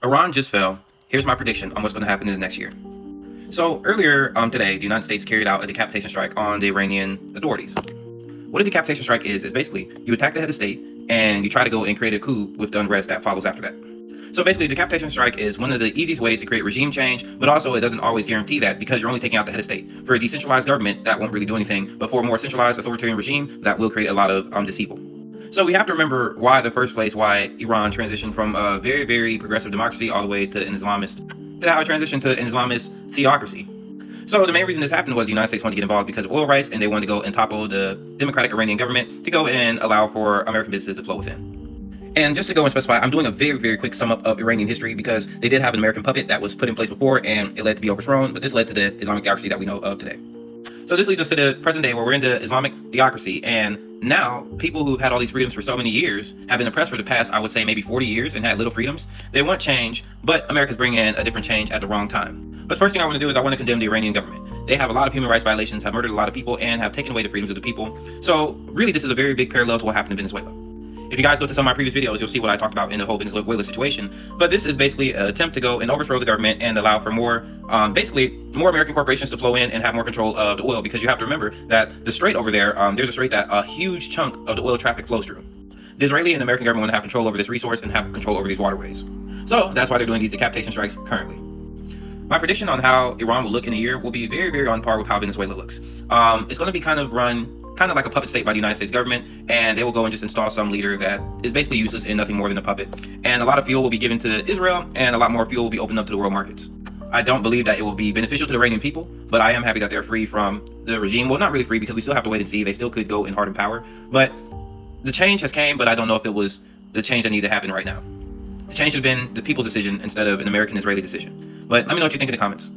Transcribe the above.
Iran just fell. Here's my prediction on what's going to happen in the next year. So earlier today, the United States carried out a decapitation strike on the Iranian authorities. What a decapitation strike is basically you attack the head of state and you try to go and create a coup with the unrest that follows after that. So basically, the decapitation strike is one of the easiest ways to create regime change, but also it doesn't always guarantee that because you're only taking out the head of state. For a decentralized government, that won't really do anything, but for a more centralized authoritarian regime, that will create a lot of disevil. So we have to remember why the first place, why Iran transitioned from a very, very progressive democracy all the way to an Islamist, to how it transitioned to an Islamist theocracy. So the main reason this happened was the United States wanted to get involved because of oil rights, and they wanted to go and topple the democratic Iranian government to go and allow for American businesses to flow within. And just to go and specify, I'm doing a very, very quick sum up of Iranian history because they did have an American puppet that was put in place before and it led to be overthrown, but this led to the Islamic theocracy that we know of today. So this leads us to the present day where we're in the Islamic theocracy, and now people who've had all these freedoms for so many years have been oppressed for the past, I would say, maybe 40 years and had little freedoms. They want change, but America's bringing in a different change at the wrong time. But first thing I want to do is I want to condemn the Iranian government. They have a lot of human rights violations, have murdered a lot of people, and have taken away the freedoms of the people. So really, this is a very big parallel to what happened in Venezuela. If you guys go to some of my previous videos, you'll see what I talked about in the whole Venezuela situation. But this is basically an attempt to go and overthrow the government and allow for more, basically, more American corporations to flow in and have more control of the oil. Because you have to remember that the strait over there, there's a strait that a huge chunk of the oil traffic flows through. The Israeli and American government want to have control over this resource and have control over these waterways. So that's why they're doing these decapitation strikes currently. My prediction on how Iran will look in a year will be very, very on par with how Venezuela looks. It's going to be kind of like a puppet state by the United States government, and they will go and just install some leader that is basically useless and nothing more than a puppet. And a lot of fuel will be given to Israel, and a lot more fuel will be opened up to the world markets. I don't believe that it will be beneficial to the Iranian people, but I am happy that they're free from the regime. Well, not really free because we still have to wait and see. They still could go in hardened power. But the change has came, but I don't know if it was the change that needed to happen right now. The change should have been the people's decision instead of an American-Israeli decision. But let me know what you think in the comments.